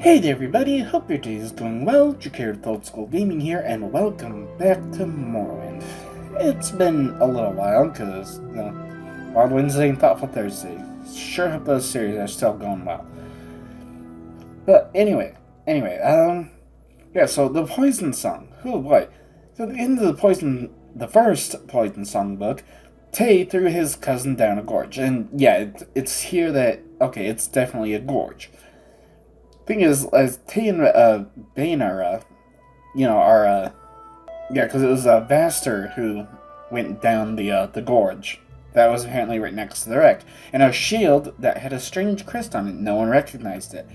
Hey there everybody, hope your day is going well. Jacared with Old School Gaming here, and welcome back to Morrowind. It's been a little while, because, Wild Wednesday and Thoughtful Thursday. Sure hope those series are still going well. But anyway, yeah, so the Poison Song. Oh boy. So at the end of the first Poison Song book, Tay threw his cousin down a gorge. And yeah, it's here that, okay, it's definitely a gorge. Thing is, as Tay and Bane are, yeah, because it was Vaster who went down the gorge. That was apparently right next to the wreck. And a shield that had a strange crest on it. No one recognized it.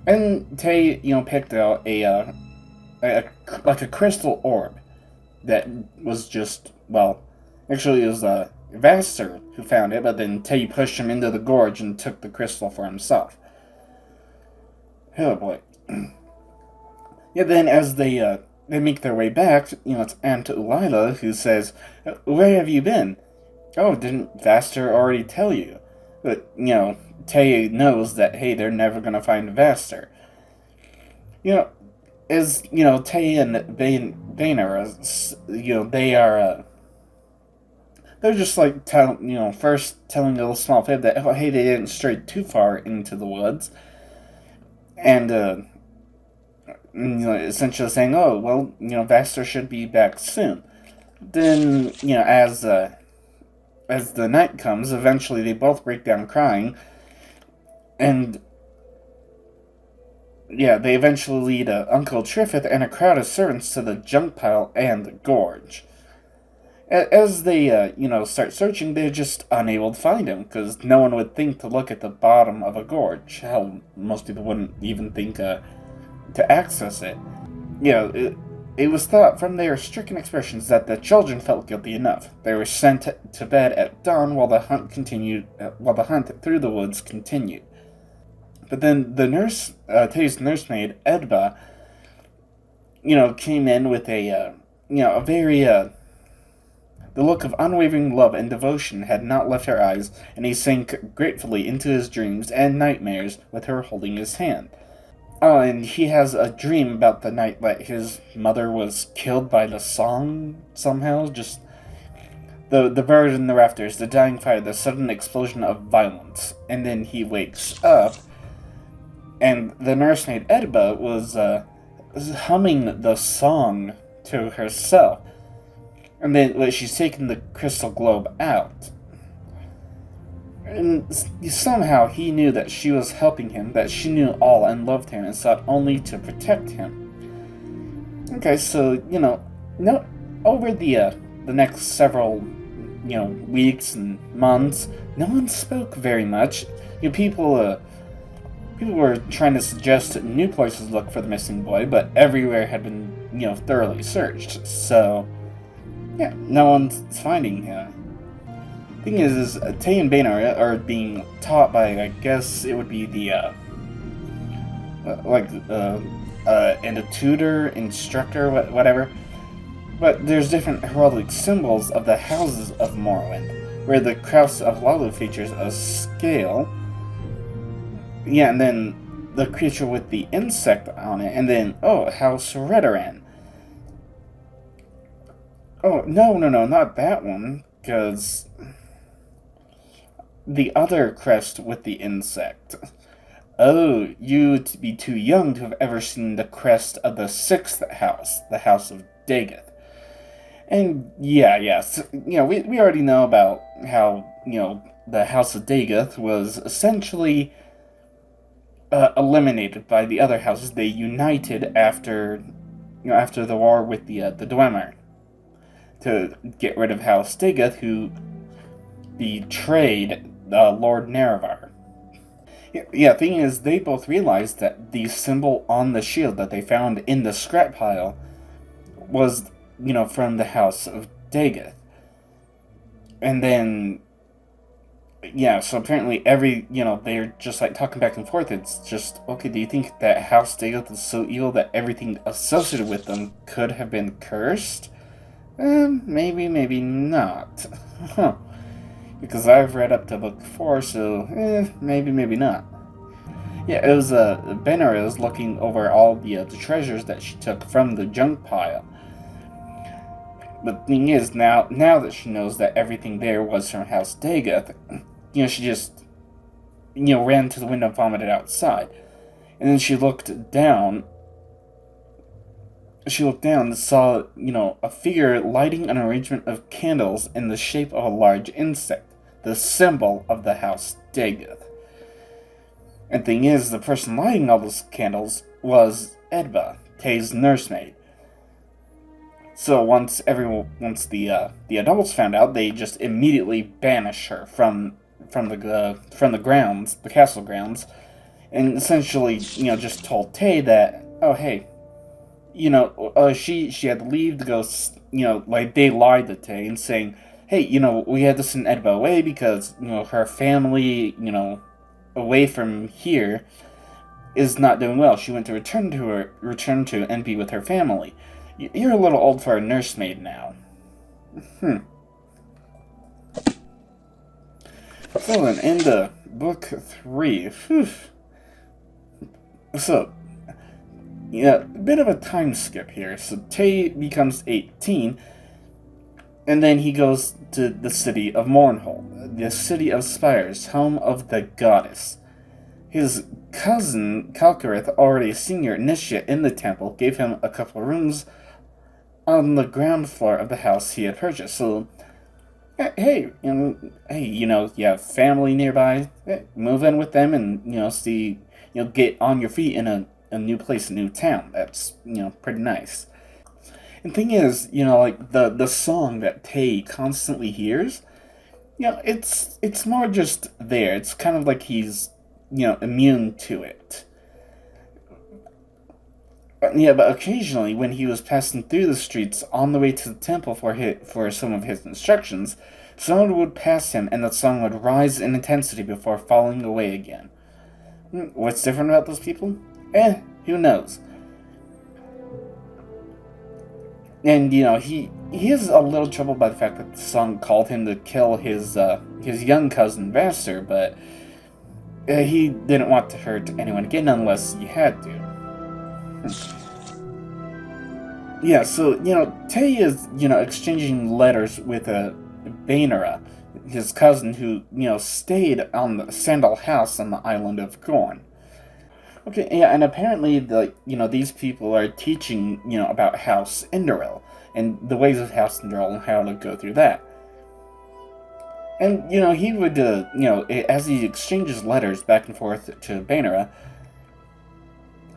And Tay, picked out like a crystal orb that was just, well, actually it was Vaster who found it, but then Tay pushed him into the gorge and took the crystal for himself. Oh boy. Yeah, then as they make their way back, it's Aunt Ulila who says, "Where have you been?" "Oh, didn't Vaster already tell you?" But, Tay knows that, hey, they're never gonna find Vaster. As, Tay and Bane are, they're just like, first telling a little small fib that, oh, hey, they didn't stray too far into the woods. And, essentially saying, oh, well, Vaster should be back soon. Then, as the night comes, eventually they both break down crying, and, yeah, they eventually lead Uncle Triffith and a crowd of servants to the junk pile and the gorge. As they, start searching, they're just unable to find him, because no one would think to look at the bottom of a gorge. Hell, most people wouldn't even think, to access it. It was thought from their stricken expressions that the children felt guilty enough. They were sent to bed at dawn while the hunt through the woods continued. But then the nurse, Tay's nursemaid, Edba, came in with a very, the look of unwavering love and devotion had not left her eyes, and he sank gratefully into his dreams and nightmares with her holding his hand. Oh, and he has a dream about the night that his mother was killed by the song somehow. Just the bird in the rafters, the dying fire, the sudden explosion of violence. And then he wakes up, and the nursemaid Edba was humming the song to herself. And then she's taken the crystal globe out. And somehow he knew that she was helping him, that she knew all and loved him and sought only to protect him. Okay, so, over the next several, weeks and months, no one spoke very much. People were trying to suggest new places to look for the missing boy, but everywhere had been, thoroughly searched. So, yeah, no one's finding him. Thing is Tay and Bane are being taught by, I guess it would be the, and a tutor, instructor, whatever. But there's different heraldic symbols of the houses of Morrowind, where the Cross of Lalu features a scale. Yeah, and then the creature with the insect on it, and then, House Redoran. Oh, no, not that one, because the other crest with the insect. Oh, you'd be too young to have ever seen the crest of the sixth house, the House of Dagoth. And yes, we already know about how, the House of Dagoth was essentially eliminated by the other houses. They united after the war with the Dwemer to get rid of House Dagoth, who betrayed Lord Nerevar. Yeah, thing is, they both realized that the symbol on the shield that they found in the scrap pile was, from the House of Dagoth. And then, so apparently they're just, talking back and forth. It's just, okay, do you think that House Dagoth is so evil that everything associated with them could have been cursed? Maybe not. Huh. Because I've read up to book 4, so, maybe not. Yeah, it was Benner was looking over all the treasures that she took from the junk pile. But the thing is, now that she knows that everything there was from House Dagoth, she just ran to the window and vomited outside. And then she looked down. She looked down and saw, a figure lighting an arrangement of candles in the shape of a large insect, the symbol of the House Dagoth. And thing is, the person lighting all those candles was Edba, Tay's nursemaid. So once the adults found out, they just immediately banished her from the grounds, the castle grounds, and essentially, just told Tay that, oh hey, she had to leave to go, like they lied to Tay and saying, hey, we had to send Edba away because her family, away from here is not doing well. She went to return to and be with her family. You're a little old for a nursemaid now. So then, into book 3. Whew. So, a bit of a time skip here. So Tay becomes 18, and then he goes to the city of Mournhold, the city of spires, home of the goddess. His cousin, Kalkarith, already a senior initiate in the temple, gave him a couple of rooms on the ground floor of the house he had purchased. So, hey, you have family nearby, move in with them and, see, get on your feet in a new place, a new town. That's, pretty nice. And thing is, like, the song that Tay constantly hears, it's more just there. It's kind of like he's, immune to it. But occasionally, when he was passing through the streets on the way to the temple for some of his instructions, someone would pass him and the song would rise in intensity before falling away again. What's different about those people? Who knows? And, he is a little troubled by the fact that the song called him to kill his young cousin Vaster, but he didn't want to hurt anyone again unless he had to. Yeah, so, Tay is, exchanging letters with Bainera, his cousin, who, stayed on the Sandal House on the island of Gorn. Okay, yeah, and apparently, these people are teaching, about House Indoril, and the ways of House Indoril and how to go through that. And, he would, as he exchanges letters back and forth to Bainera,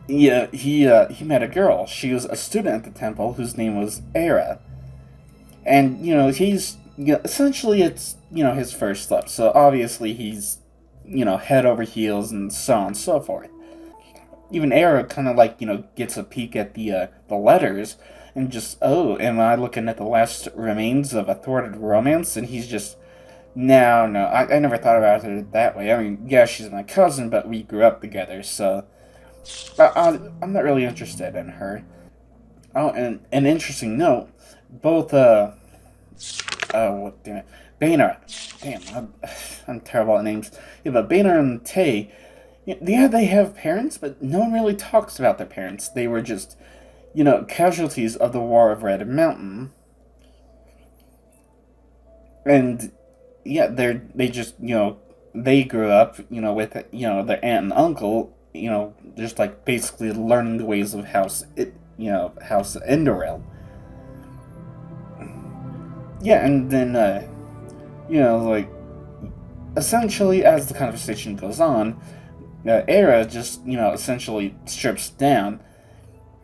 he met a girl. She was a student at the temple whose name was Era. And, he's, essentially it's, his first love. So obviously he's, head over heels and so on and so forth. Even Era kind of like, gets a peek at the letters and just, oh, am I looking at the last remains of a thwarted romance? And he's just, no, I never thought about it that way. I mean, yeah, she's my cousin, but we grew up together, so I'm not really interested in her. Oh, and an interesting note, both, Bainera. Damn, I'm terrible at names. Yeah, but Bainera and Tay, yeah, they have parents, but no one really talks about their parents. They were just, casualties of the War of Red Mountain. And, yeah, they just, they grew up, with, their aunt and uncle, just, like, basically learning the ways of House Indoril. Yeah, and then, like, essentially, as the conversation goes on, Era just, essentially strips down,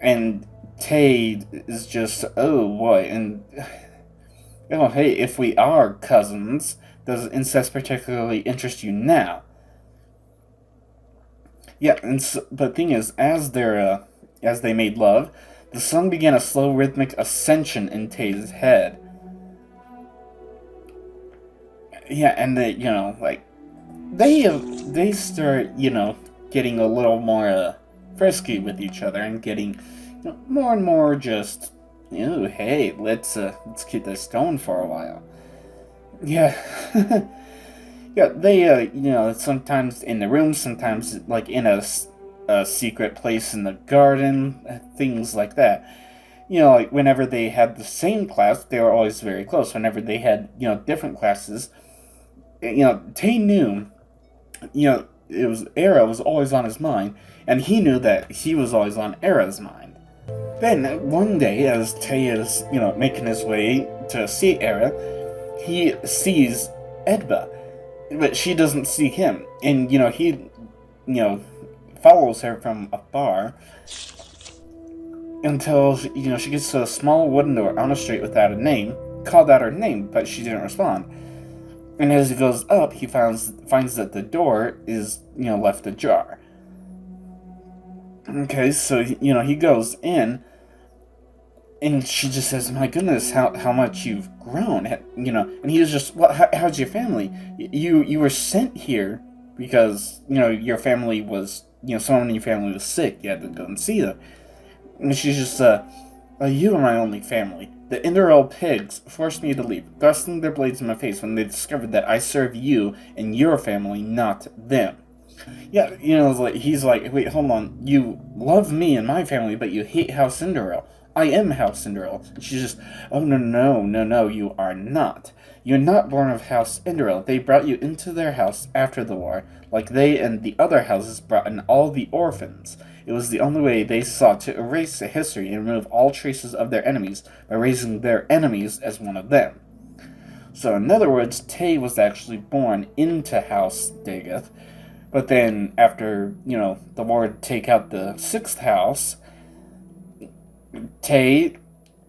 and Tay is just, oh boy, and, hey, if we are cousins, does incest particularly interest you now? Yeah, and so, but the thing is, as they made love, the song began a slow rhythmic ascension in Tay's head. Yeah, and they, like, they start, getting a little more frisky with each other and getting more and more just, hey, let's keep this going for a while. Yeah. Yeah, they, sometimes in the room, sometimes, like, in a secret place in the garden, things like that. Like, whenever they had the same class, they were always very close. Whenever they had, different classes, Tay knew, Era was always on his mind, and he knew that he was always on Era's mind. Then, one day, as Tay is, making his way to see Era, he sees Edba, but she doesn't see him. And, he, follows her from afar until, she gets to a small wooden door on a street without a name, called out her name, but she didn't respond. And as he goes up, he finds that the door is, left ajar. Okay, so, he goes in, and she just says, "My goodness, how much you've grown," And he was just, "Well, how's your family? You were sent here because, your family was, someone in your family was sick. You had to go and see them." And she's just, "You are my only family. The Enderal pigs forced me to leave, thrusting their blades in my face when they discovered that I serve you and your family, not them." Yeah, he's like, "Wait, hold on. You love me and my family, but you hate House Enderal. I am House Enderal." She's just, "Oh, no, you are not. You're not born of House Enderal. They brought you into their house after the war, like they and the other houses brought in all the orphans. It was the only way they sought to erase the history and remove all traces of their enemies by raising their enemies as one of them." So, in other words, Tay was actually born into House Dagoth, but then after, the war would take out the 6th house, Tay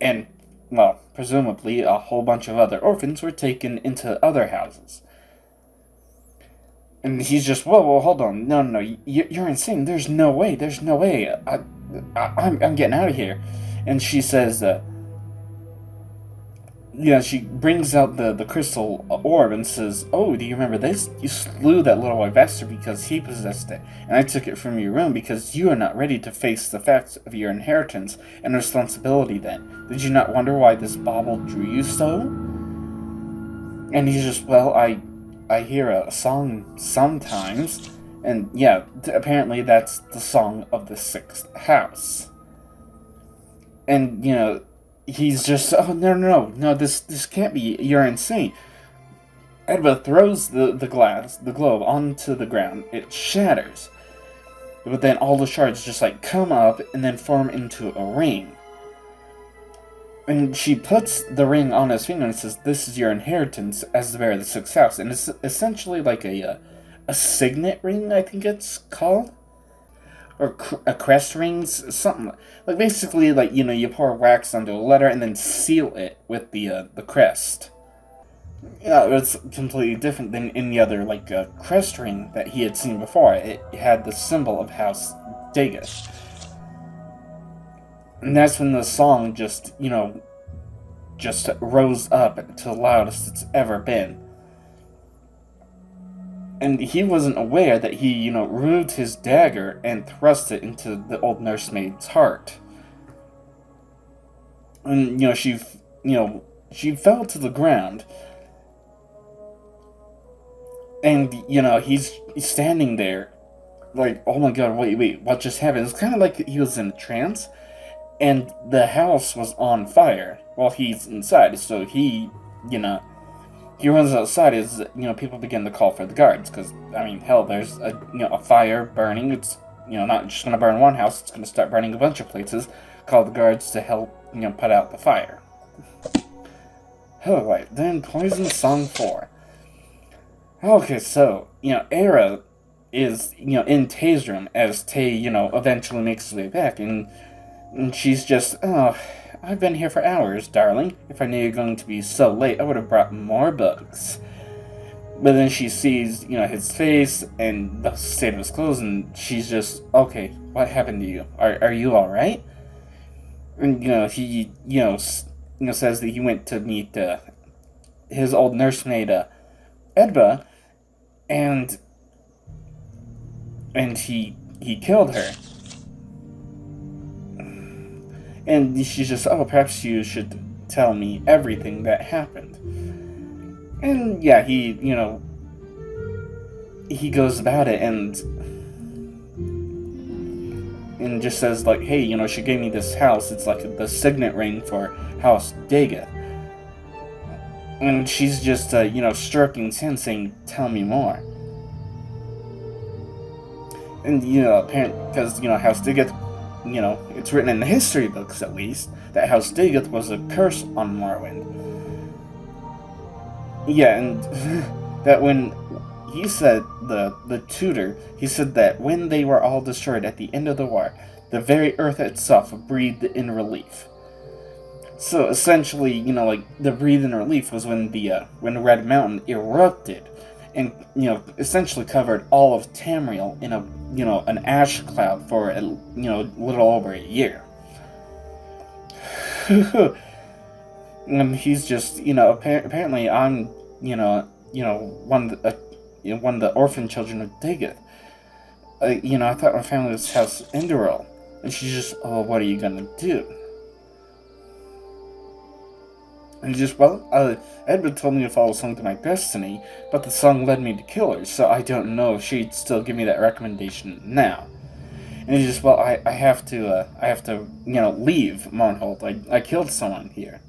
and, well, presumably a whole bunch of other orphans were taken into other houses. And he's just, whoa, hold on. No, you're insane. There's no way. I'm getting out of here. And she says, she brings out the crystal orb and says, "Oh, do you remember this? You slew that little boy bastard because he possessed it, and I took it from your room because you are not ready to face the facts of your inheritance and responsibility then. Did you not wonder why this bauble drew you so?" And he's just, "Well, I hear a song sometimes," and yeah, apparently that's the song of the 6th house. And, he's just, "Oh, no, this can't be, you're insane." Edba throws the globe, onto the ground. It shatters. But then all the shards just, come up and then form into a ring. And she puts the ring on his finger and says, "This is your inheritance as the bearer of the 6th house." And it's essentially like a signet ring, I think it's called. Or a crest ring, something. Like, basically, you pour wax onto a letter and then seal it with the crest. It's completely different than any other, crest ring that he had seen before. It had the symbol of House Dagoth. And that's when the song just rose up to the loudest it's ever been. And he wasn't aware that he, removed his dagger and thrust it into the old nursemaid's heart. And, she fell to the ground. And, he's standing there, like, "Oh my god, wait, what just happened?" It's kind of like he was in a trance, and the house was on fire while he's inside, so he runs outside as, people begin to call for the guards, because, hell, there's a fire burning. It's, not just going to burn one house, it's going to start burning a bunch of places. Call the guards to help, put out the fire. Oh, right, then Poison Song 4. Okay, so, Era is, in Tay's room as Tay, eventually makes his way back, and she's just, "Oh, I've been here for hours, darling. If I knew you were going to be so late, I would have brought more books." But then she sees, his face and the state of his clothes, and she's just, "Okay, what happened to you? Are you alright?" And, he, says that he went to meet, his old nursemaid, Edba, and he killed her. And she's just, "Oh, perhaps you should tell me everything that happened." And yeah, he, he goes about it and just says, like, hey, you know, she gave me this house. It's like the signet ring for House Daggett. And she's just, you know, stroking his hand saying, tell me more. And, you know, apparently, because, you know, House Daggett, you know, it's written in the history books, at least, that House Daggett was a curse on Morrowind. Yeah, and that when he said, the tutor, he said that when they were all destroyed at the end of the war, the very earth itself breathed in relief. So essentially, you know, like, the breathe in relief was when Red Mountain erupted and, you know, essentially covered all of Tamriel in an ash cloud for, you know, a little over a year. And he's just, you know, apparently I'm, you know, one of the orphan children of Daggett. You know, I thought my family was House Enderil. And she's just, oh, what are you gonna do? And just, well, Edward told me to follow a song to my destiny, but the song led me to kill her, so I don't know if she'd still give me that recommendation now. And he's just, well, I have to, you know, leave Mournhold. I killed someone here.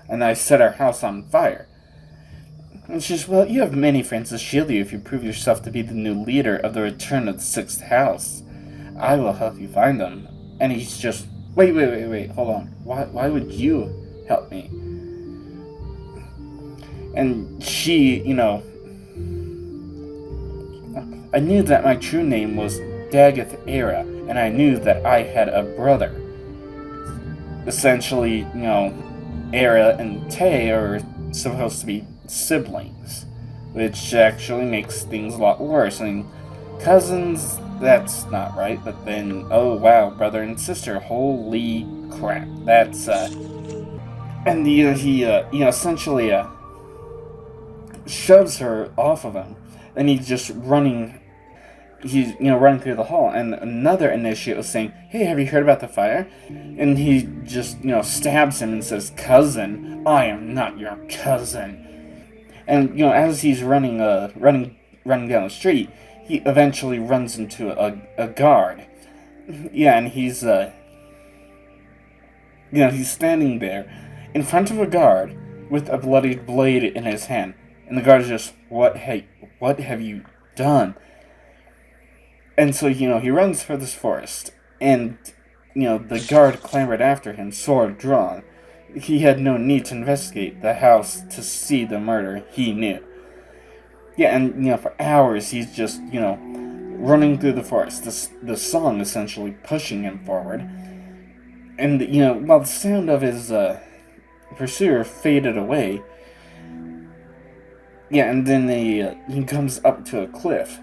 And I set our house on fire. And she's just, well, you have many friends to shield you if you prove yourself to be the new leader of the Return of the Sixth House. I will help you find them. And he's just, wait, hold on. Why would you help me? And she, you know, I knew that my true name was Daggett Era, and I knew that I had a brother. Essentially, you know, Era and Tay are supposed to be siblings, which actually makes things a lot worse. I mean, cousins, that's not right, but then, oh wow, brother and sister, holy crap, that's, and he, you know, essentially, shoves her off of him, and he's just running, running through the hall, and another initiate was saying, hey, have you heard about the fire? And he just, you know, stabs him and says, cousin, I am not your cousin. And, you know, as he's running down the street, he eventually runs into a guard. Yeah, and he's, he's standing there in front of a guard with a bloodied blade in his hand. And the guard is just, what have you done? And so, you know, he runs for this forest. And, you know, the guard clambered after him, sword drawn. He had no need to investigate the house to see the murder. He knew. Yeah, and, you know, for hours he's just, you know, running through the forest. The song essentially pushing him forward. And, you know, while the sound of his pursuer faded away, yeah, and then he comes up to a cliff.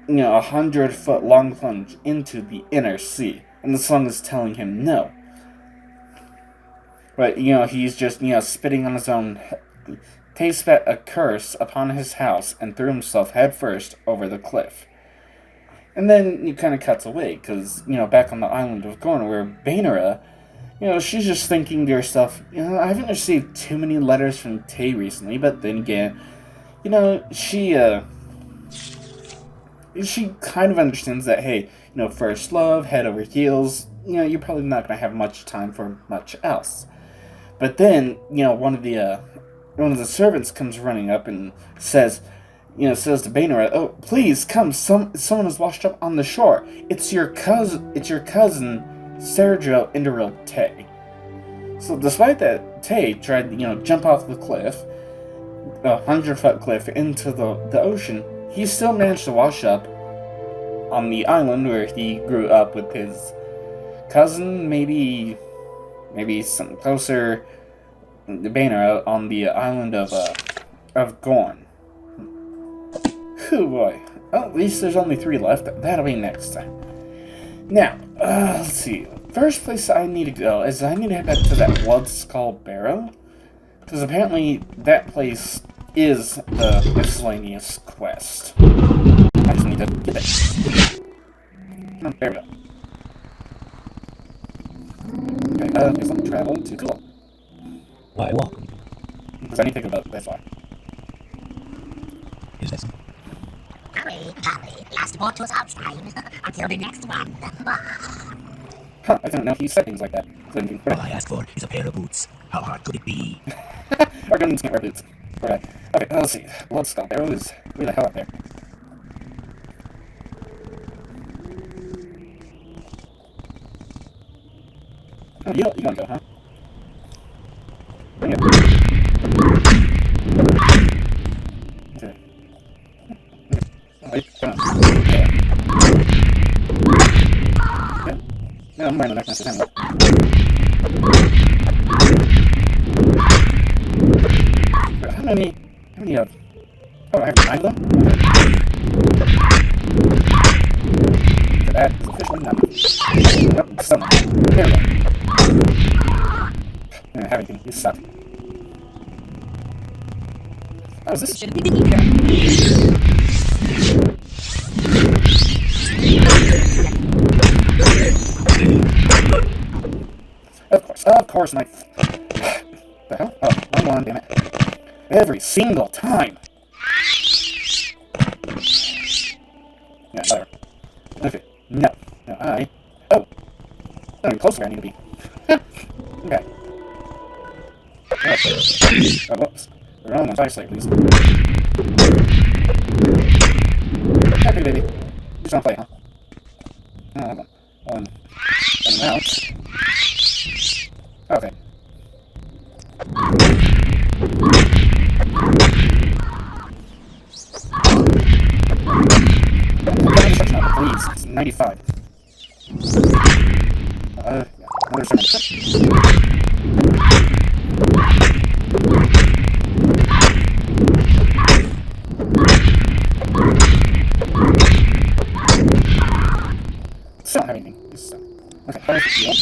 You know, 100-foot long plunge into the inner sea. And the song is telling him no. But, you know, he's just, you know, spitting on his own. Tay spat a curse upon his house and threw himself headfirst over the cliff. And then he kind of cuts away, because, you know, back on the island of Gorn, where Bainera, you know, she's just thinking to herself, you know, I haven't received too many letters from Tay recently, but then again, you know, she kind of understands that, hey, you know, first love, head over heels, you know, you're probably not going to have much time for much else. But then, you know, one of the servants comes running up and says to Bainera, oh, please, come, someone has washed up on the shore. It's your cousin, Sergio Inderil Tay. So despite that, Tay tried to, you know, jump off the cliff, a 100-foot cliff, into the ocean. He still managed to wash up on the island where he grew up with his cousin, maybe something closer, Bainera, on the island of Gorn. Oh boy. Well, at least there's only 3 left. That'll be next time. Now, let's see. First place I need to go is I need to head back to that Blood Skull Barrow. Because apparently that place is the miscellaneous quest. I just need to get it. There we go. Okay, there's some travel to cool. Why, welcome. Because I need to think about this far. Is this? Hurry, last report to us outside. Until the next one. Huh, I didn't know he said things like that. All I ask for is a pair of boots. How hard could it be? Our guns can't wear boots. Alright. Okay, let's see. Bloodstone Arrow is way the hell up there. Oh, you don't go, huh? Bring it. Okay. Oh, wait, come on. Yeah. Yeah. No, I'm wearing the necklace anyway. How many oh, I have 9 of them? Okay. That is officially none. Nope, someone. There we go. I don't have anything, you suck. How is this? Shouldn't be here. Of course, my... The hell? Oh, wrong one, damn it. Every single time! Yeah, better. Okay, no. No, oh! Not even close to where I need to be. Okay. Oh, whoops. The wrong one's eyesight, please. Happy baby. You just wanna play, huh? Oh, hold on. Out. Okay. Please, it's 95. Yeah, another 70. Still don't have anything. Okay, how does it feel?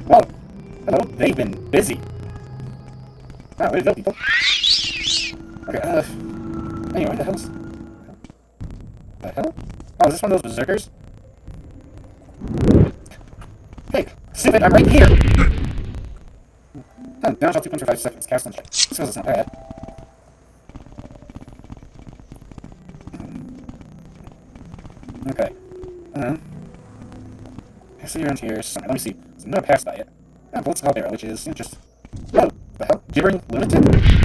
Whoa! Hello, they've been busy. Wow, way to go, people. Okay, anyway, the hell's... The hell? Oh, is this one of those berserkers? Hey, stupid, I'm right here! Oh, damage all 2 for 5 seconds. Cast on check. This is not bad. Okay. I see around here somewhere. Let me see. So I'm not past that yet. Oh, let's go there, which is just... Oh, the hell? Gibbering lunatic?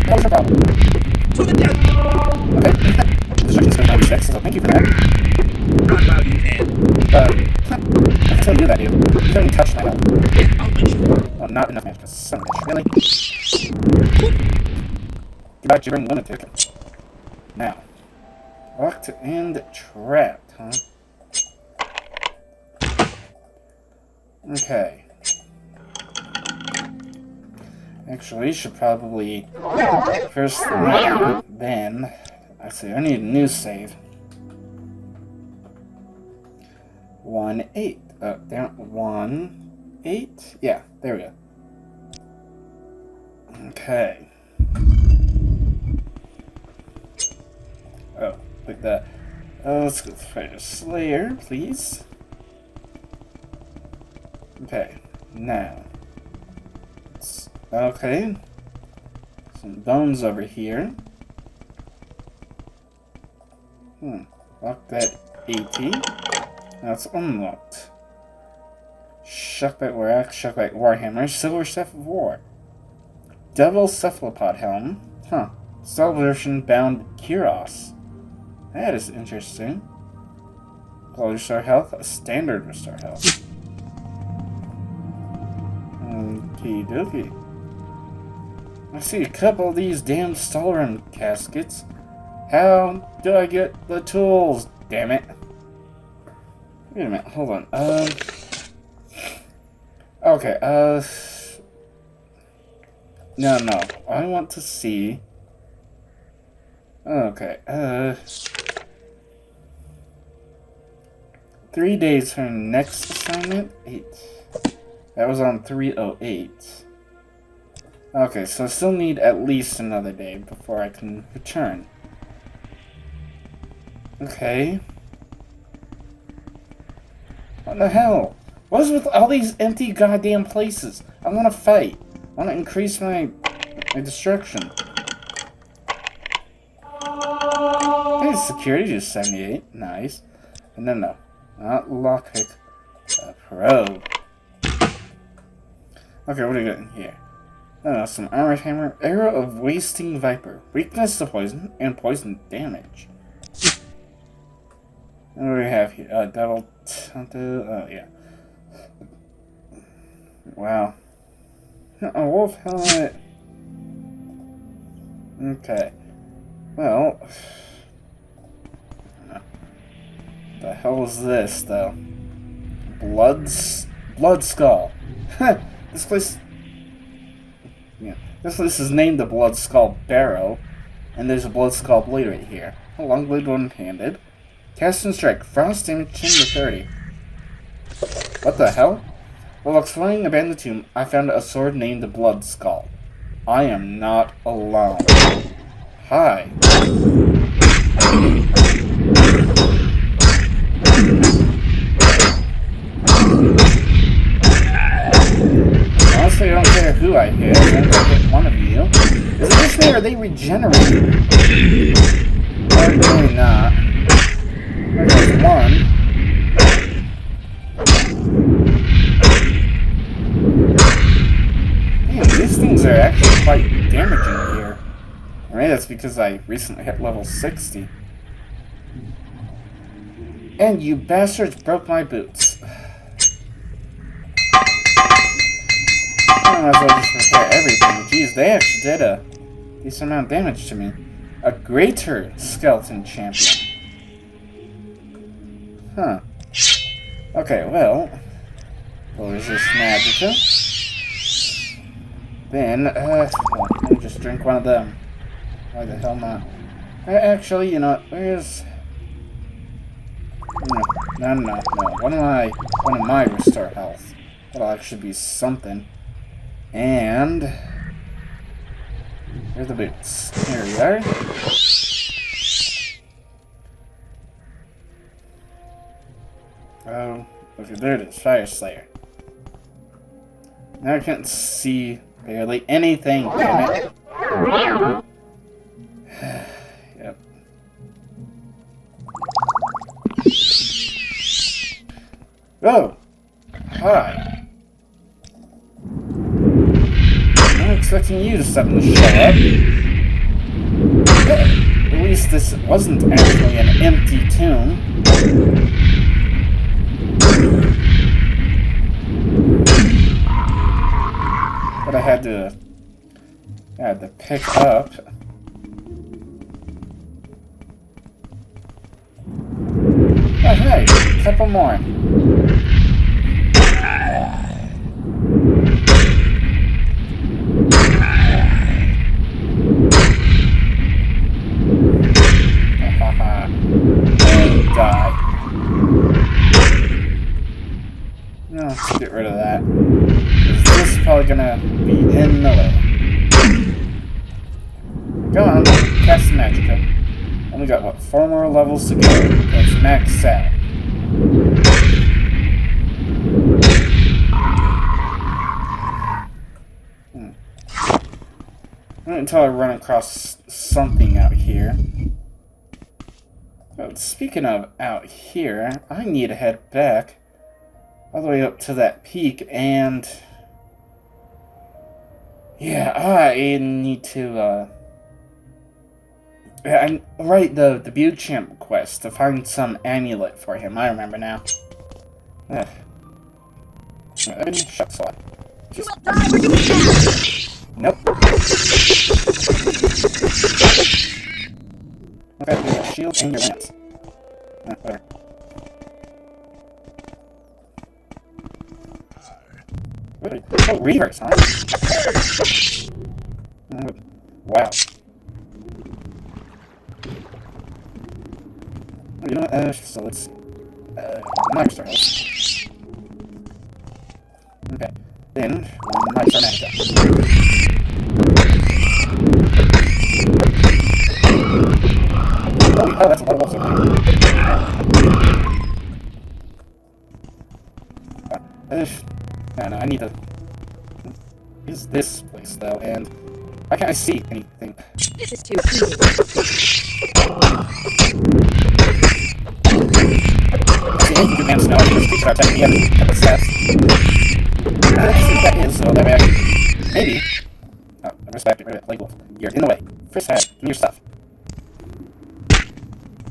What was your problem? To the death! Okay. Destruction's going to 96, so thank you for that. Not while you can. I can still do that, dude. You don't even touch my health. Oh, not enough magic. Son of a bitch. Really? Goodbye, gibbering lunatic. Now. Locked and trapped, huh? Okay. Actually, should probably first then. I see. I need a new save. 1-8. Down 1-8. Yeah, there we go. Okay. Oh, like that. Let's go find a Slayer, please. Okay, now. Okay. Some bones over here. Lock that 80. Now it's unlocked. Shuckback Warhack, Shuckback Warhammer, Silver Staff of War. Double Cephalopod Helm. Huh. Celebration Bound Kyros. That is interesting. Global Restore Health, a Standard Restore Health. Okie dokie. I see a couple of these damn Stalron caskets. How do I get the tools? Damn it. Wait a minute, hold on. Okay, No. I want to see... Okay, 3 days for next assignment? 8. That was on 308. Okay, so I still need at least another day before I can return. Okay. What the hell? What is with all these empty goddamn places? I want to fight. I want to increase my destruction. security is 78. Nice. And then no. Not lockpick. Probe. Okay, what do we got in here? Some armored hammer. Arrow of wasting viper. Weakness to poison and poison damage. What do we have here? Devil tattoo. Oh, yeah. Wow. A wolf helmet. Okay. Well. The hell is this, though? Blood Skull. This place. Yeah. This place is named the Blood Skull Barrow. And there's a Blood Skull blade right here. A long blade, one-handed. Cast and strike. Frost damage 10 to 30. What the hell? While exploring the abandoned tomb, I found a sword named the Blood Skull. I am not alone. Hi. Honestly, I don't care who I hit. I don't hit one of you. Is it this way or are they regenerating? Probably not. There's one. Damn, these things are actually quite damaging here. Maybe that's because I recently hit level 60. And you bastards broke my boots. I might as well just repair everything. Jeez, they actually did a decent amount of damage to me. A greater skeleton champion. Huh. Okay, well. We'll resist Magica. Then, let me just drink one of them. Why the hell not? Actually, you know what? Where's... No. One of my restore health. That'll actually be something. And... Where are the boots? Here we are. Oh, okay, there it is. Fire Slayer. Now I can't see barely anything, damn it. Yep. Oh! Hi. I'm not expecting you to suddenly show up. At least this wasn't actually an empty tomb. But I had to pick up. Oh, hey, a couple more. And die. No, let's get rid of that. This is probably gonna be in the way. Go on, cast the Magica. Only got, what, 4 more levels to go. Let's max out. Not until I run across something out here. But speaking of out here, I need to head back all the way up to that peak and... Yeah, I need to, I write the Buchamp quest to find some amulet for him. I remember now. Shut slot. Nope. Okay, we got shield and your lance. Whatever. Oh, reverse, huh? Wow. You know what? So let's see. Minor Star Health. Okay. Then, Minor Star Magica. Oh, that's a lot of levels. No, I need to... Is this place, though, and... Why can't I see anything? This is too easy. See anything good man snow, I can just keep attacking me every couple steps. I don't see what that is, so that way I can... Maybe... Oh, I respect it, like wolf. You're in the way. First head, give me your stuff.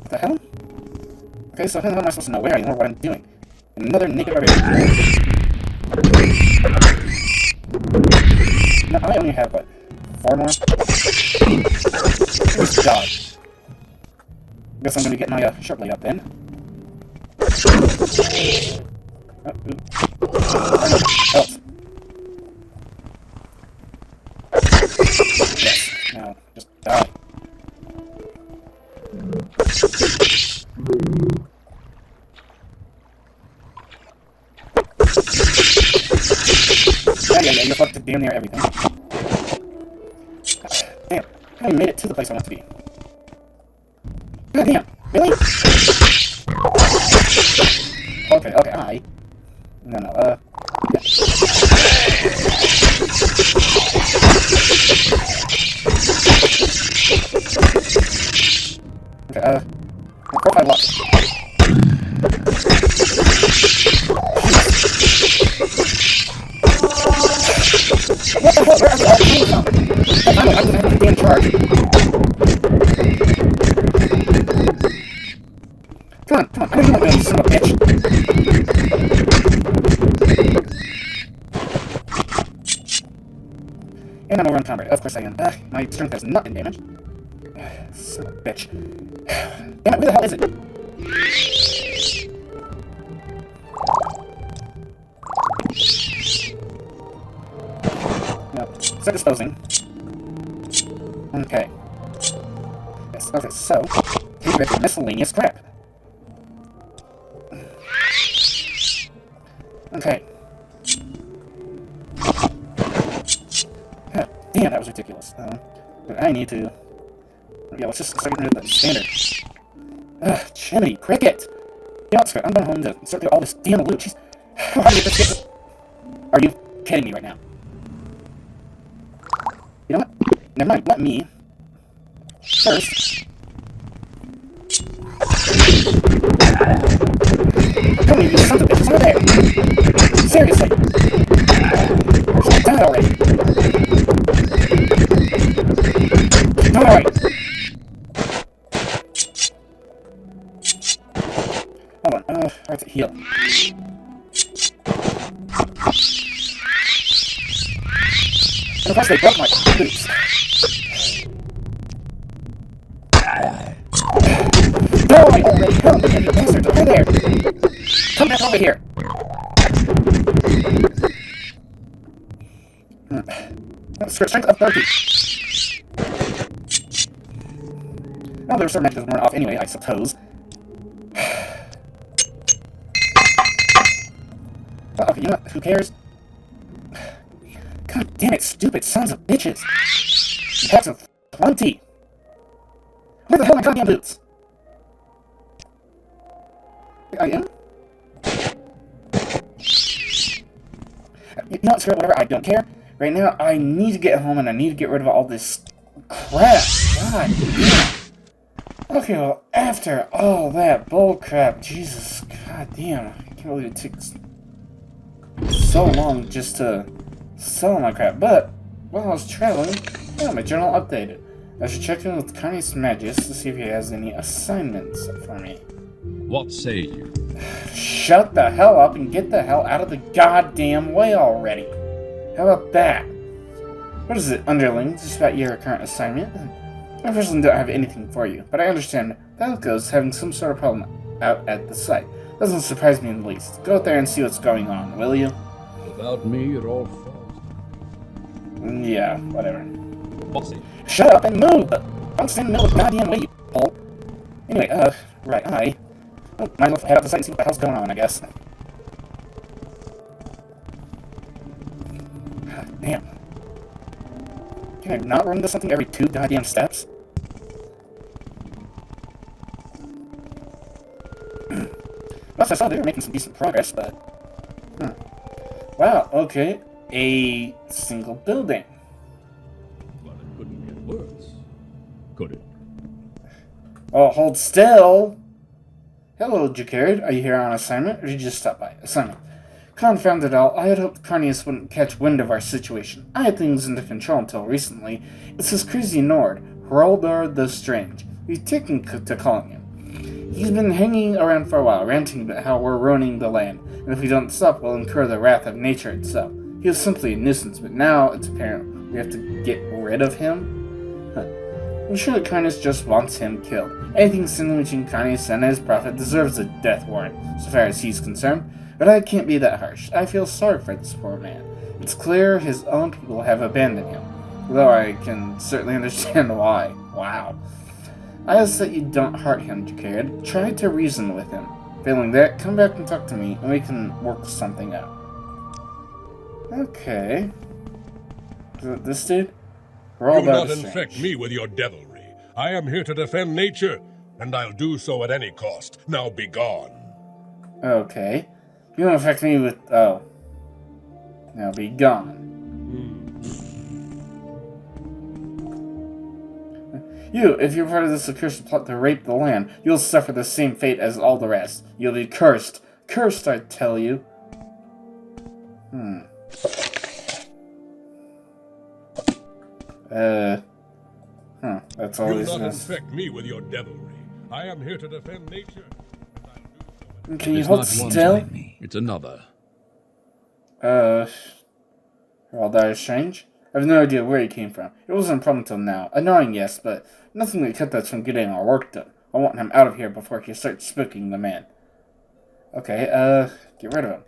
What the hell? Okay, so how am I supposed to know where I am or what I'm doing? Another naked barbarian. No, I only have, what, 4 more? Good God. Guess I'm gonna get my short blade up then. Oh, else. Yes, now, just die. Yeah, you're fucked to damn near everything. Damn, I haven't made it to the place I want to be. God damn, really? Okay, No, yeah. Okay, profile lock. What the hell? Where are they all coming from? I'm gonna have to be in charge. Come on, I don't know you son of a bitch. And I'm over on combat. Of course I am. My strength has not been damaged. Son of a bitch. Damn it, where the hell is it? No, start disposing. Okay. Yes, okay, so, take rid of miscellaneous crap. Okay. Damn, that was ridiculous. But I need to... Yeah, let's just start getting rid of the standard. Ugh, Jiminy Cricket! You know what, screw it. I'm going home to sort through all this damn loot. Jeez. How do you get this? Are you kidding me right now? You know what? Never mind. Let me... First... Come on, you sons of bitches. Over there! Seriously! Just die already! Die! Hold on, I have to heal. And of course they broke my boots. Die already! Come on, you bastards! Over there! Come back over here! Strength of 30. Well, there were certain matches worn off anyway, I suppose. Well, okay, you know what? Who cares? God damn it, stupid sons of bitches! You have some 20! Where the hell are my goddamn boots? I am? You know what, screw it, whatever, I don't care. Right now, I need to get home and I need to get rid of all this crap. God damn. Okay, well, after all that bullcrap, Jesus, god damn, I can't believe it took so long just to sell my crap. But while I was traveling, I got my journal updated. I should check in with Connie's Magus to see if he has any assignments for me. What say you? Shut the hell up and get the hell out of the goddamn way already. How about that? What is it, underlings, just about your current assignment? I personally don't have anything for you, but I understand Valko's having some sort of problem out at the site. Doesn't surprise me in the least. Go out there and see what's going on, will you? Without me, you're all false. Yeah, whatever. What's it? Shut up and move! Don't stand in the middle of the goddamn way, you pole. Anyway, right, might as well head out the site and see what the hell's going on, I guess. God damn. Can I not run into something every 2 goddamn steps? Last I saw, they were making some decent progress, but... Wow, okay. A single building. could it? Oh, hold still! Hello, Jacarid. Are you here on assignment, or did you just stop by? Assignment. Confound it all, I had hoped Carnius wouldn't catch wind of our situation. I had things under control until recently. It's this crazy Nord, Hroldar the Strange. We've taken to calling him. He's been hanging around for a while, ranting about how we're ruining the land, and if we don't stop, we'll incur the wrath of nature itself. He was simply a nuisance, but now it's apparent we have to get rid of him? I'm sure that Carnius just wants him killed. Anything standing between Carnius and his prophet deserves a death warrant, so far as he's concerned. But I can't be that harsh. I feel sorry for this poor man. It's clear his own people have abandoned him, though I can certainly understand why. Wow. I ask that you don't hurt him, Jacarid. Try to reason with him. Failing that, come back and talk to me, and we can work something out. Okay. Is it this dude? Do not infect me with your devilry. I am here to defend nature, and I'll do so at any cost. Now be gone. Okay. You don't affect me with... oh. Now be gone. You, if you're part of this accursed plot to rape the land, you'll suffer the same fate as all the rest. You'll be cursed. Cursed, I tell you. That's all Do these not mess. infect me with your devilry. I am here to defend nature. Can you It's hold not one still? time, it's another. All that is strange. I have no idea where he came from. It wasn't a problem until now. Annoying, yes, but nothing that kept us from getting our work done. I want him out of here before he starts spooking the man. Okay, get rid of him.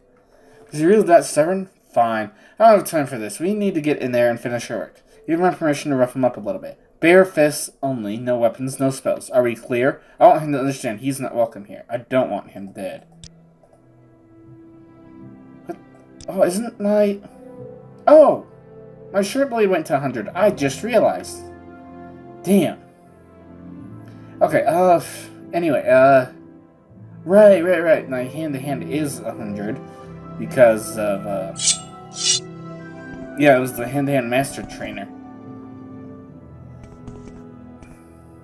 Is he really that stubborn? Fine. I don't have time for this. We need to get in there and finish our work. Give my permission to rough him up a little bit. Bare fists only, no weapons, no spells. Are we clear? I want him to understand he's not welcome here. I don't want him dead. What? Oh, isn't my... oh! My shirt blade went to 100. I just realized. Damn. Okay, anyway, right. My hand-to-hand is 100. Because of, yeah, it was the hand-to-hand master trainer.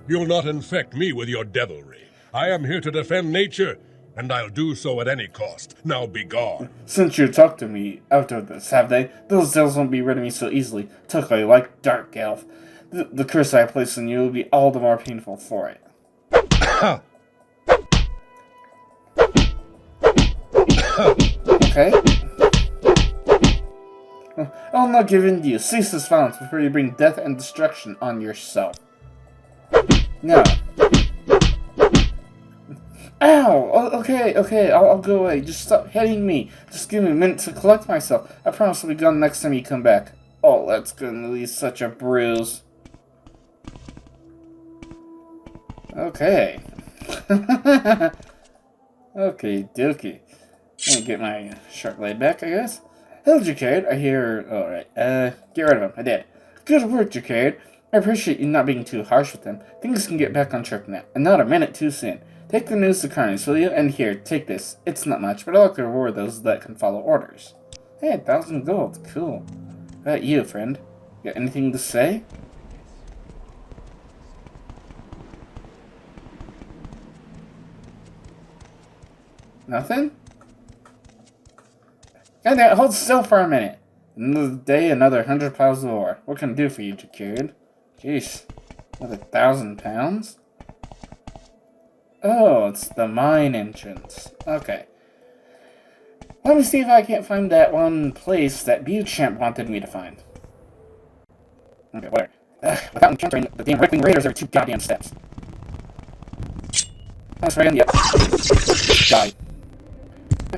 You'll not infect me with your devilry. I am here to defend nature, and I'll do so at any cost. Now be gone. Since you talked to me out of this, have they? Those devils won't be rid of me so easily. Tuckly, like Dark Elf. The curse I place on you will be all the more painful for it. Okay. I'll not give in to you. Cease this violence before you bring death and destruction on yourself. No. Ow! Okay, I'll go away. Just stop hitting me. Just give me a minute to collect myself. I promise I'll be gone next time you come back. Oh, that's gonna leave such a bruise. Okay. Okay, dokey. Let me get my sharp blade back, I guess. Hello, Jacarid. I hear... alright, get rid of him. I did. Good work, Jacarid. I appreciate you not being too harsh with him. Things can get back on track now, and not a minute too soon. Take the news to Carnius, will you? And here, take this. It's not much, but I'd like to reward those that can follow orders. Hey, 1,000 gold. Cool. How about you, friend? Got anything to say? Nothing? Goddamn, hold still for a minute. Another day, another 100 piles of ore. What can I do for you, Jacarid? Jeez. Another 1,000 pounds? Oh, it's the mine entrance. Okay. Let me see if I can't find that one place that Beauchamp wanted me to find. Okay, whatever. Without encountering the damn Rickling Raiders every 2 goddamn steps. That's right, yep. Die.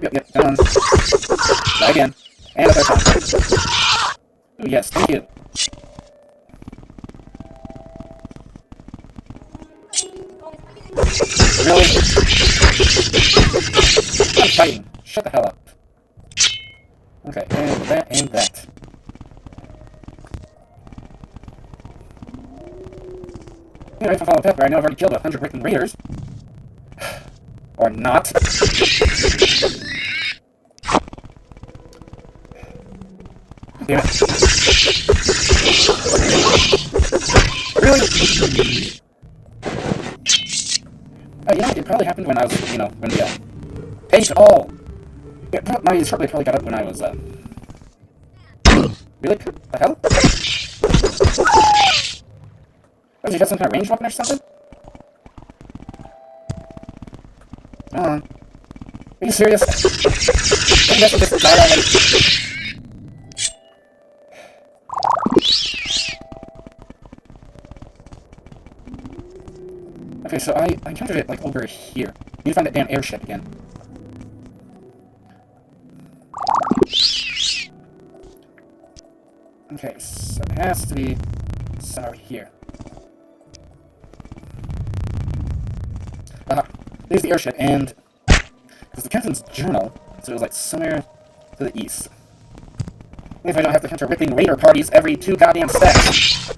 Yep, come on. Die again. And a third time. Ooh, yes, thank you. Really? I'm fighting. Shut the hell up. Okay, and that, and that. Anyway, if I follow a path where I know I've already killed 100 Rickling Raiders. Or not. Damn it. Really? probably happened when I was, when the page. Oh, yeah, my short blade probably got up when I was really? The hell? What, did you got some kind of ranged weapon or something? Come on. Are you serious? Maybe that's what this died already. Okay, so I encountered it, like, over here. Need to find that damn airship again. Okay, so it has to be somewhere here. There's the airship, and it's the captain's journal, so it was like somewhere to the east. If I don't have to enter Rickling raider parties every 2 goddamn steps.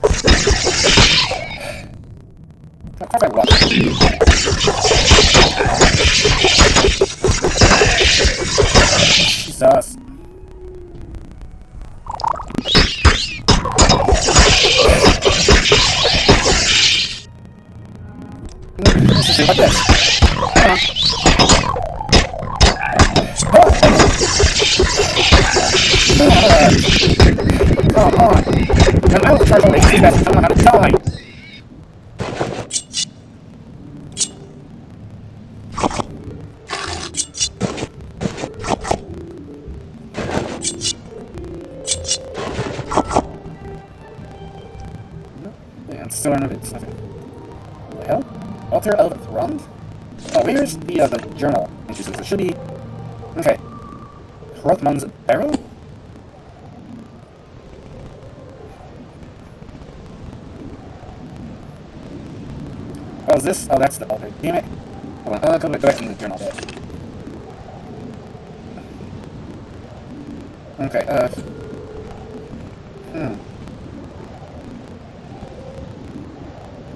Of course I will. Jesus. Let's see, what's this? Come on! I'm out of charge already. These bastards don't know how to die! Yeah, it's still another. It's nothing. What the hell? Altar of Thrund? Oh, where's the journal entries? It should be. Okay. Hrothmund's Barrow? Oh, is this? Oh, that's the altar. Damn it. Hold on. I'll go back in the journal bit. Okay,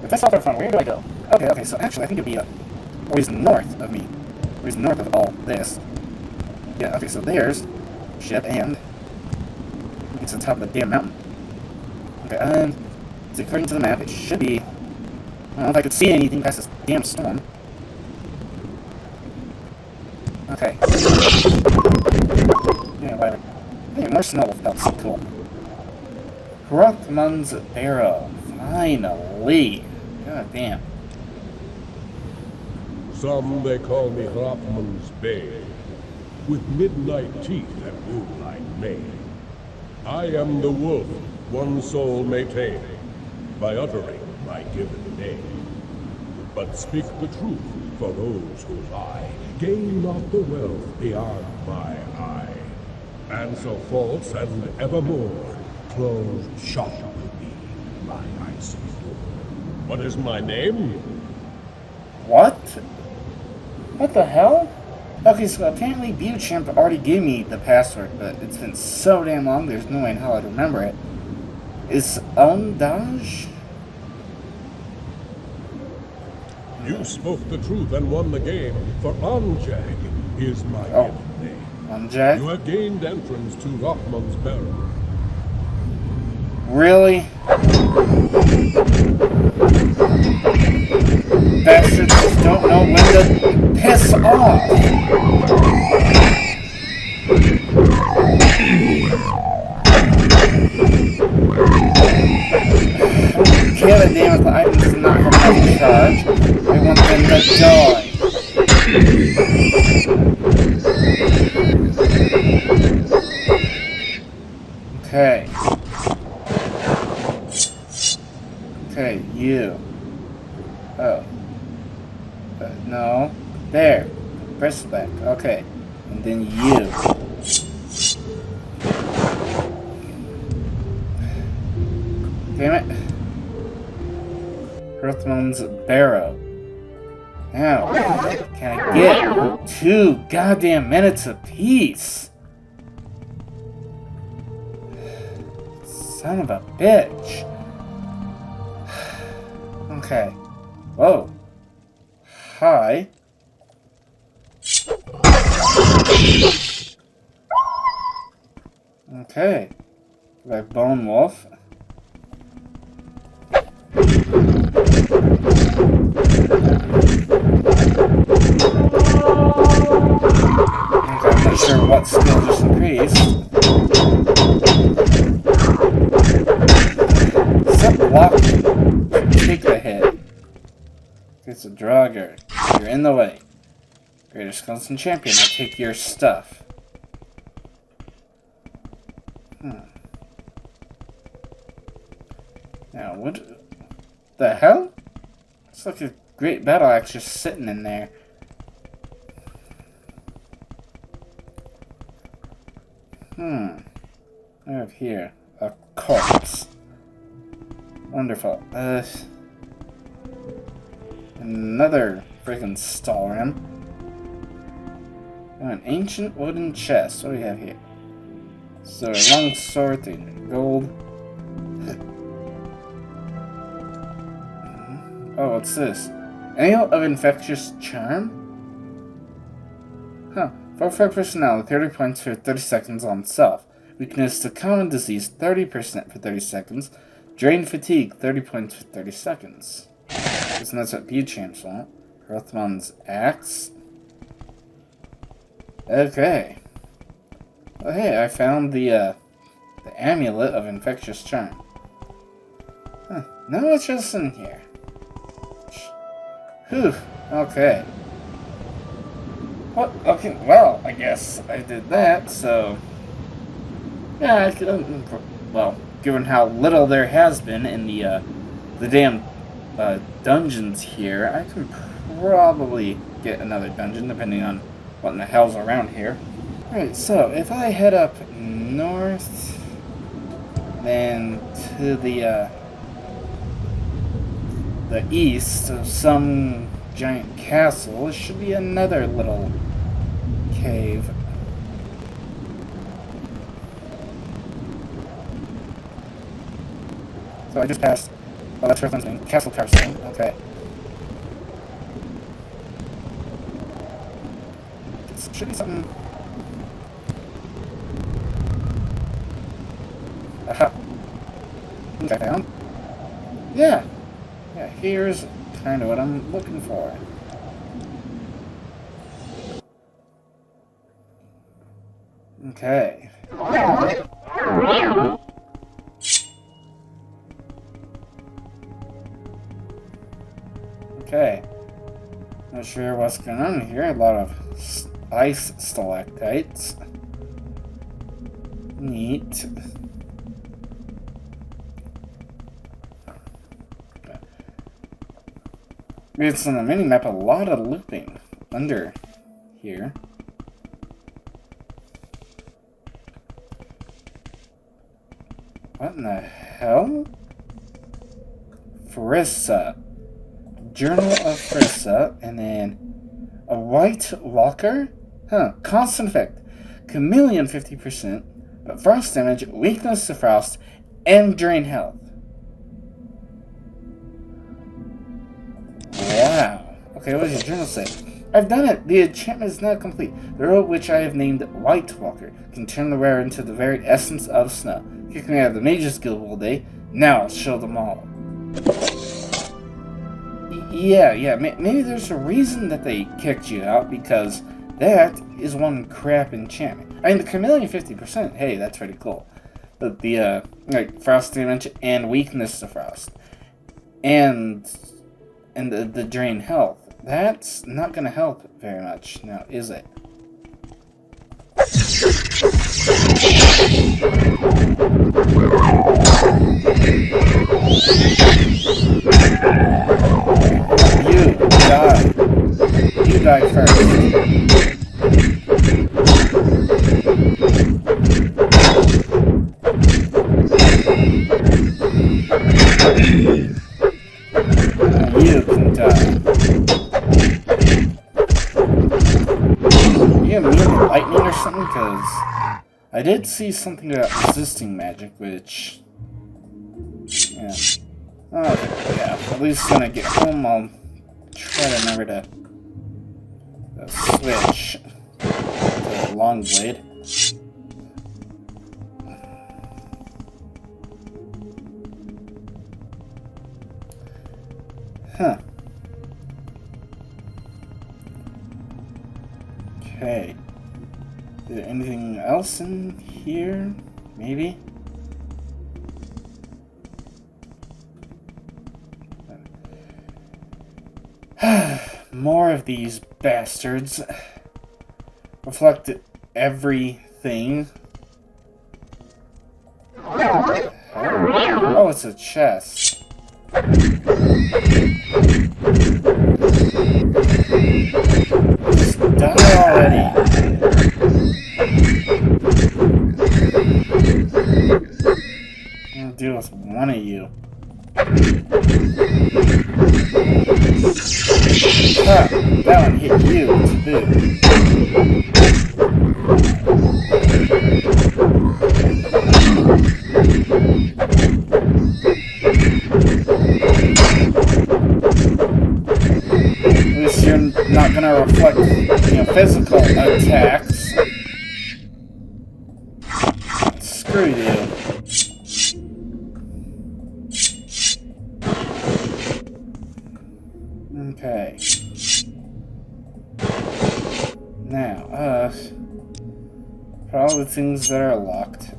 If that's altar front, where do I go? Okay, so actually I think it'd be, always north of me. Always north of all this. Yeah, okay, so there's ship, and it's on top of the damn mountain. Okay, so according to the map, it should be. I don't know if I could see anything past this damn storm. Okay. Yeah, whatever. Hey, more snow felt so cool. Hrothmund's Barrow. Finally. God damn. Some they call me Hrothmund's Bay, with midnight teeth and moonlight mane. I am the wolf one soul may tame, by uttering my given name. But speak the truth for those who lie, gain not the wealth beyond my eye. And so false and evermore, closed shop will be my icy door. What is my name? What? What the hell? Okay, so apparently Beauchamp already gave me the password, but it's been so damn long, there's no way in hell I'd remember it. Is Ondage? You spoke the truth and won the game, for Onjag is my given name. Onjag? You have gained entrance to Hrothmund's Barrow. Really? Bastards just don't know when to piss off! Give a damn if the item does not have enough charge. I want them to die. Okay. Okay, you. Oh. No. There. Press back. Okay. And then you. Damn it. Hrothmund's Barrow. Now, can I get 2 goddamn minutes apiece? Son of a bitch. Okay. Whoa. Hi. Okay. Like Bone Wolf. Okay, I'm not sure what skill just increased. Stop blocking. Take the hit. It's a Draugr. You're in the way. Greater Skeleton Champion, I'll take your stuff. Now, what the hell? It's like a great battle axe just sitting in there. I have here a corpse. Wonderful. Another freaking Stalrim. Oh, an ancient wooden chest. What do we have here? So a long sword, gold. Oh, what's this? Ale of Infectious Charm? Huh. 45 personality, 30 points for 30 seconds on self. Weakness to common disease, 30% for 30 seconds. Drain fatigue, 30 points for 30 seconds. Isn't that what Beauchamps want? Rothman's axe. Okay. Well, hey, I found the amulet of Infectious Charm. Huh. No, it's just in here. Whew, okay. What? Okay, well, I guess I did that, so... Yeah, I could... Well, given how little there has been in the damn dungeons here, I can probably get another dungeon, depending on what in the hell's around here. Alright, so, if I head up north, then to the east of some giant castle, there should be another little cave. So I just passed, well, that's Ricklin's name, Castle Carstone, okay. This should be something. Aha. Okay, I found. Yeah, here's kind of what I'm looking for. Okay. Okay. Not sure what's going on here. A lot of ice stalactites. Neat. It's on the mini-map, a lot of looping under here. What in the hell? Frissa. Journal of Frissa, and then a White Walker? Huh, constant effect. Chameleon 50%, but frost damage, weakness to frost, and drain health. Wow. Okay, what does your journal say? I've done it! The enchantment is now complete. The robe which I have named White Walker can turn the wearer into the very essence of snow. Kick me out of the Mage's Guild all day. Now I'll show them all. Yeah, maybe there's a reason that they kicked you out, because that is one crap enchantment. I mean, the Chameleon 50%, hey, that's pretty cool. But the, like, frost damage and weakness to frost. And the drain health. That's not gonna help very much now, is it? You die. You die first. You can die. You immune to lightning or something? Because I did see something about resisting magic, which... Yeah. Oh, yeah. At least when I get home, I'll try to remember to switch to the long blade. Huh. Okay. anything else in here? Maybe? More of these bastards. Reflect everything. Oh, it's a chest. Just die already. I'm gonna deal with one of you. Ah, that one hit you to boot. At least you're not gonna reflect, physical attacks. Screw you. Okay. Now, for all the things that are locked.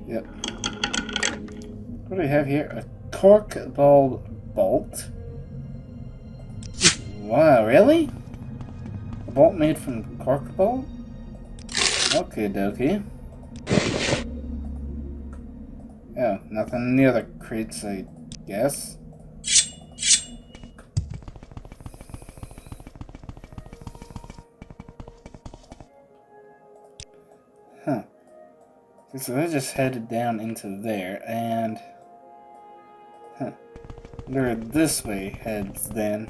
Yep. What do we have here? A cork ball bolt? Wow, really? A bolt made from cork ball? Okay, dokie. Oh, nothing in the other crates, I guess. Huh. So I just headed down into there, and... Huh. Where this way heads, then.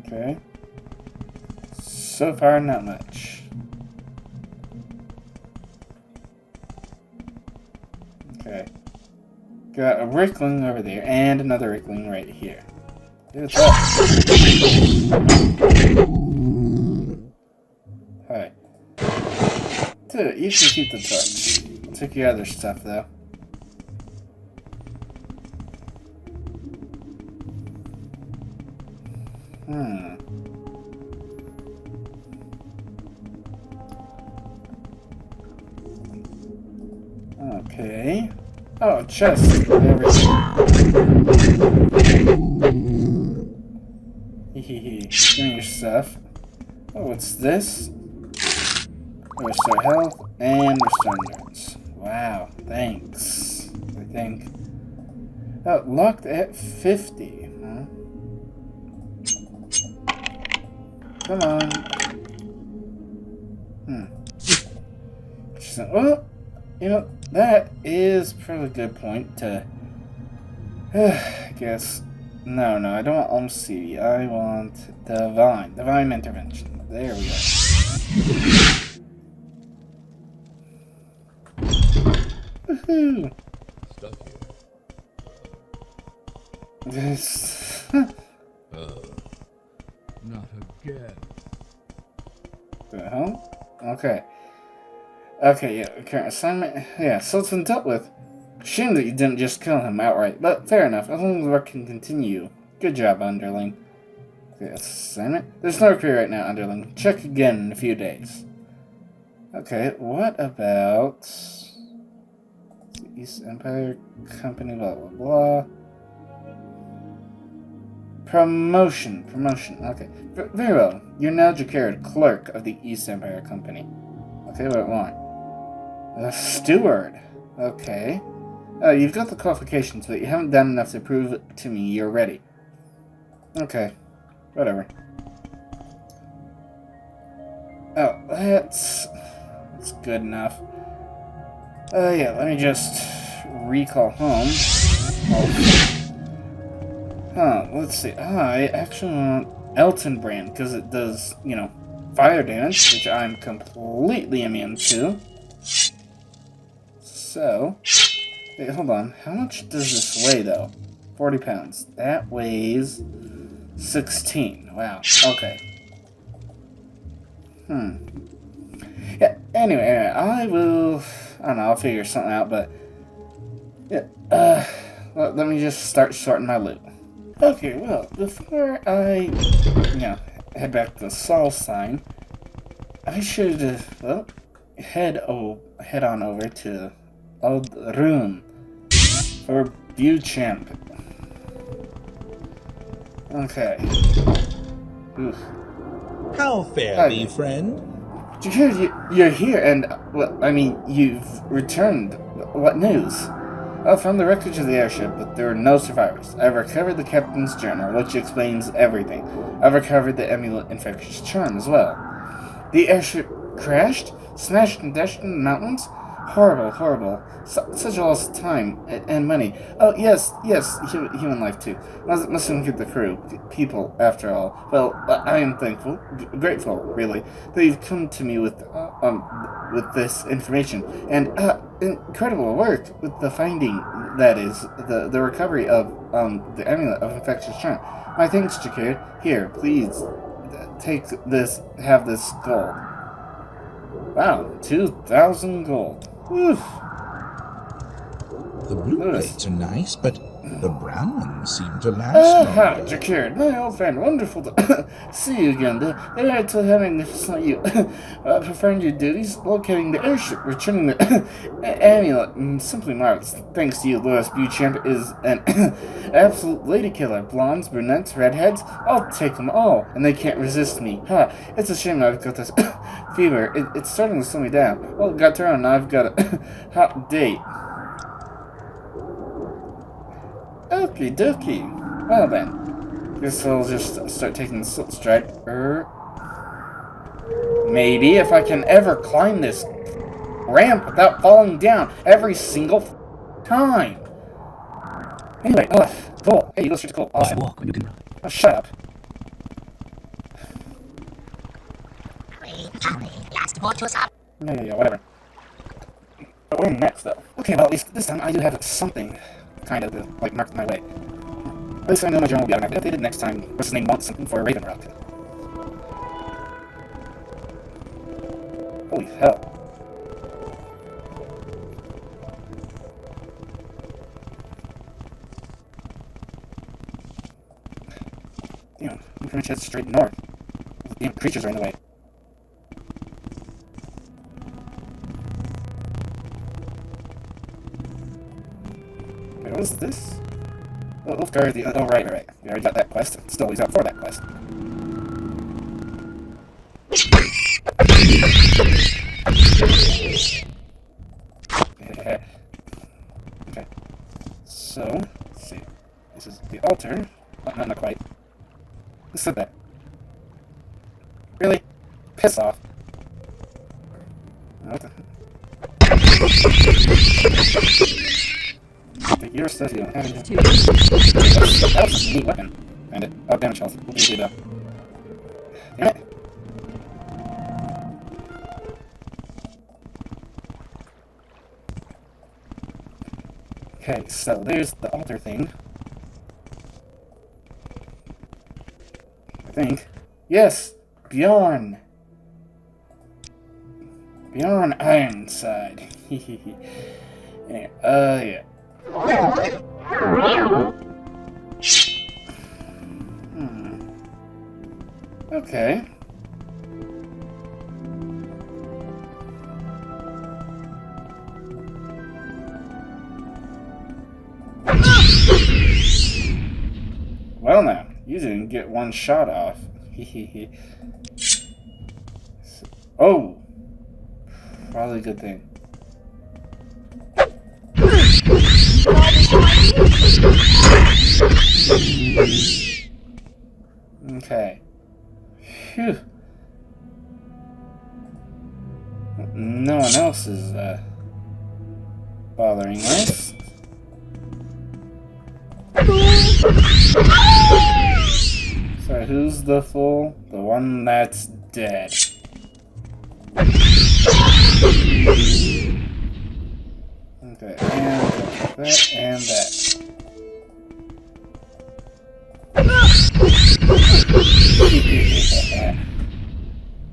Okay. So far, not much. Okay. Got a Rickling over there, and another Rickling right here. Look at that. Alright. Dude, you should keep the torch. I'll take your other stuff, though. Okay. Oh, chest. There we go. Hehehe. Give me your stuff. Oh, what's this? Restore health and restore endurance. Wow, thanks. I think. Oh, locked at 50. Huh? Come on. Well, that is probably a good point to... I guess... No, I don't want Alms CD. I want Divine Intervention. There we go. Woohoo! Stuff here. This... Not again. The hell? Okay. Okay, yeah, current assignment. Yeah, so it's been dealt with. Shame that you didn't just kill him outright, but fair enough, as long as the work can continue. Good job, Underling. Okay, assignment? There's no crew right now, Underling. Check again in a few days. Okay, what about... the East Empire Company, blah, blah, blah. Promotion, okay. Very well, you're now declared clerk of the East Empire Company. Okay, what do I want? Steward. Okay. You've got the qualifications, but you haven't done enough to prove to me you're ready. Okay. Whatever. Oh, that's good enough. Yeah, let me just recall home. Oh. Huh, let's see. I actually want Elton Brand, because it does, fire damage, which I'm completely immune to. So, wait, hold on. How much does this weigh, though? 40 pounds. That weighs 16. Wow. Okay. Yeah, anyway, I don't know, I'll figure something out, but, yeah, let me just start sorting my loot. Okay, well, before I, head back to Saul's sign, I should, head on over to Old Room for Beauchamp. Okay. Oof. How fare thee, friend? You're here, and, well, I mean, you've returned. What news? I found the wreckage of the airship, but there are no survivors. I've recovered the captain's journal, which explains everything. I've recovered the amulet infectious charm as well. The airship crashed? Smashed and dashed in the mountains? Horrible, horrible. Such a loss of time and money. Oh, yes, human life too. Must include the crew. People, after all. Well, I am thankful, grateful, really. They've come to me with this information. And, incredible work with the finding, that is, the recovery of, the amulet of infectious charm. My thanks, Jakir. Here, please, have this gold. Wow, 2,000 gold. Whew. The blue plates are nice, but the brown ones seem to last Ah, longer. Jakir, my old friend, wonderful to see you again. They are to having you performed your duties, locating the airship, returning the amulet, simply marvelous. Thanks to you, Louis Beauchamp is an absolute lady killer. Blondes, brunettes, redheads, I'll take them all, and they can't resist me. Ha, it's a shame I've got this fever. It's starting to slow me down. Well, got through, and I've got a hot date. Okie dokie. Well then, guess I'll just start taking the silk strike. Maybe if I can ever climb this ramp without falling down every single time. Anyway, cool. Hey, you go straight to cool. Why Awesome. walk when you can run? Oh, shut up. Last photos up. Yeah, whatever. But where next, though? Okay, well, at least this time I do have something kind of like marked my way. At least I know my journal will be automatically updated next time. What's his name wants something for a Raven route. Holy hell. Damn, we pretty much head straight north. Those damn creatures are in the way. Wait, what is this? Oh, Wolfgar, oh, right. We already got that quest. Still, he's out for that quest. Okay. So, let's see. This is the altar. Oh, not quite. Who said that? Really? Piss off. What the? Take your stuff, you don't have it. That was a neat weapon. Find it. Oh, damage health. What do you do, though? Damn it. Okay, so there's the altar thing. I think. Yes! Bjorn! Bjorn Ironside. Anyway, yeah. Okay. Well now, you didn't get one shot off. Oh! Probably a good thing. Okay. Phew. No one else is, bothering us. So who's the fool? The one that's dead. Okay, and that, and that.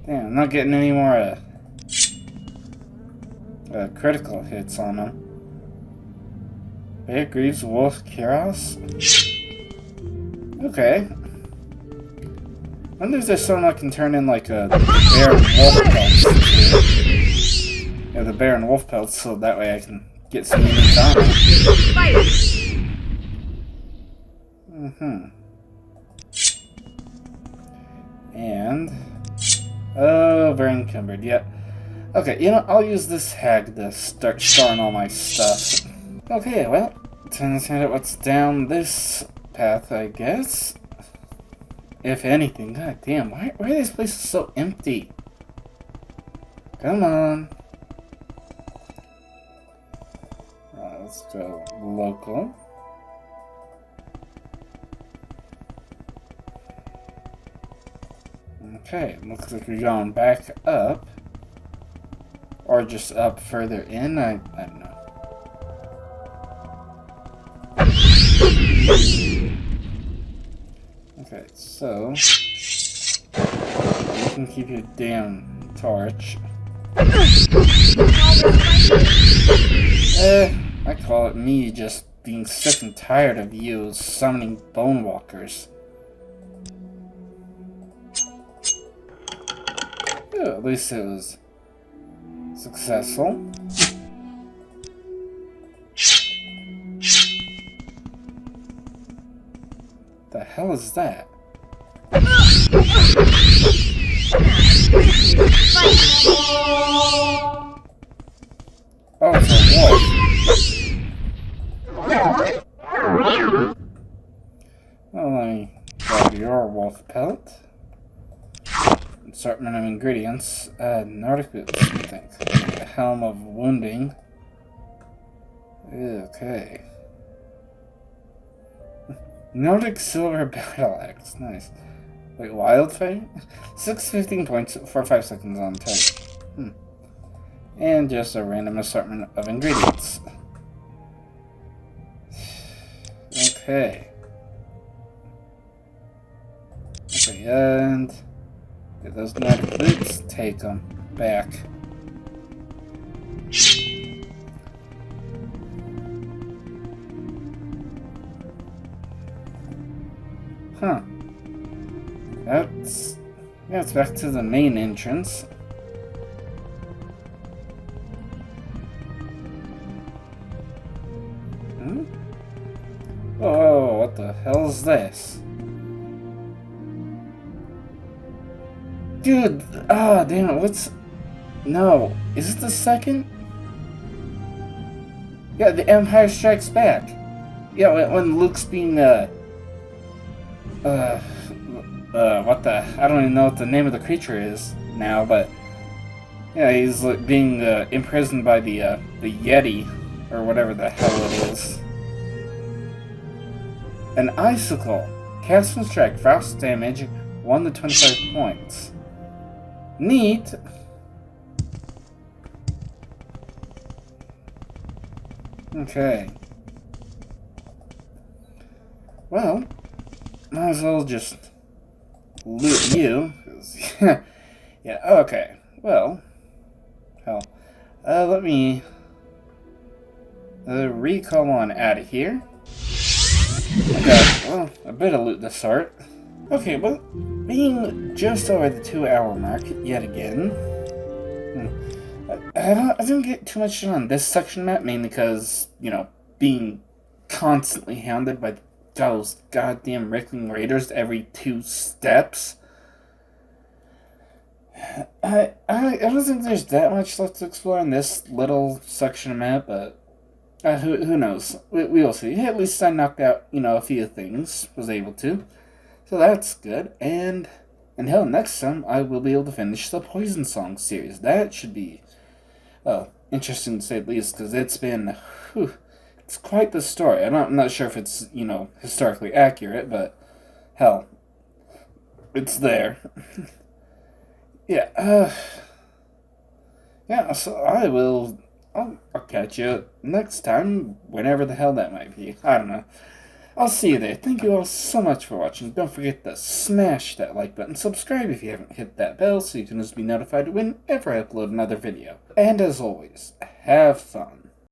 Damn, I'm not getting any more, critical hits on him. Bear Greaves, Wolf, Kiros? Okay. I wonder if there's something I can turn in like a bear and wolf pelts. Yeah, the bear and wolf pelts, so that way I can get some unique armor. And oh, very encumbered. Yep. Okay, you know, I'll use this hag to start storing all my stuff. Okay, well, time to find out what's down this path, I guess. If anything, god damn, why are these places so empty? Come on. Let's go local. Okay, looks like we're going back up. Or just up further in, I don't know. Okay, so you can keep your damn torch. I call it me just being sick and tired of you summoning bone walkers. Oh, at least it was successful. The hell is that? Oh, it's a wolf. Well, let me grab your wolf pelt. Assortment of ingredients. Nordic boots, I think. The helm of wounding. Okay. Nordic silver battle axe. Nice. Wait, wildfire? 615 points for 5 seconds on target. And just a random assortment of ingredients. Okay. Okay, and get those Nordic boots. Take them back. Huh. That's back to the main entrance. Oh, what the hell is this? Dude, damn it, what's... No, is it the second? Yeah, the Empire Strikes Back. Yeah, when Luke's being, what the... I don't even know what the name of the creature is now, but... Yeah, he's like being, imprisoned by the Yeti, or whatever the hell it is. An icicle. Cast and strike, frost damage, 1 to 25 points. Neat. Okay. Well, might as well just loot you. Yeah, okay. Well, hell. Let me recall on out of here. I got, well, a bit of loot to start. Okay, well, being just over the 2-hour mark yet again. I didn't get too much on this section map, mainly because, you know, being constantly hounded by those goddamn Rickling raiders every 2 steps. I don't think there's that much left to explore in this little section of map, but who knows? We'll see. At least I knocked out, you know, a few things. Was able to. So that's good. And hell, next time I will be able to finish the Poison Song series. That should be, well, interesting to say the least, because it's been, it's quite the story. I'm not sure if it's, you know, historically accurate, but hell, it's there. Yeah, yeah, so I'll catch you next time, whenever the hell that might be. I don't know. I'll see you there. Thank you all so much for watching. Don't forget to smash that like button. Subscribe if you haven't hit that bell so you can just be notified whenever I upload another video. And as always, have fun.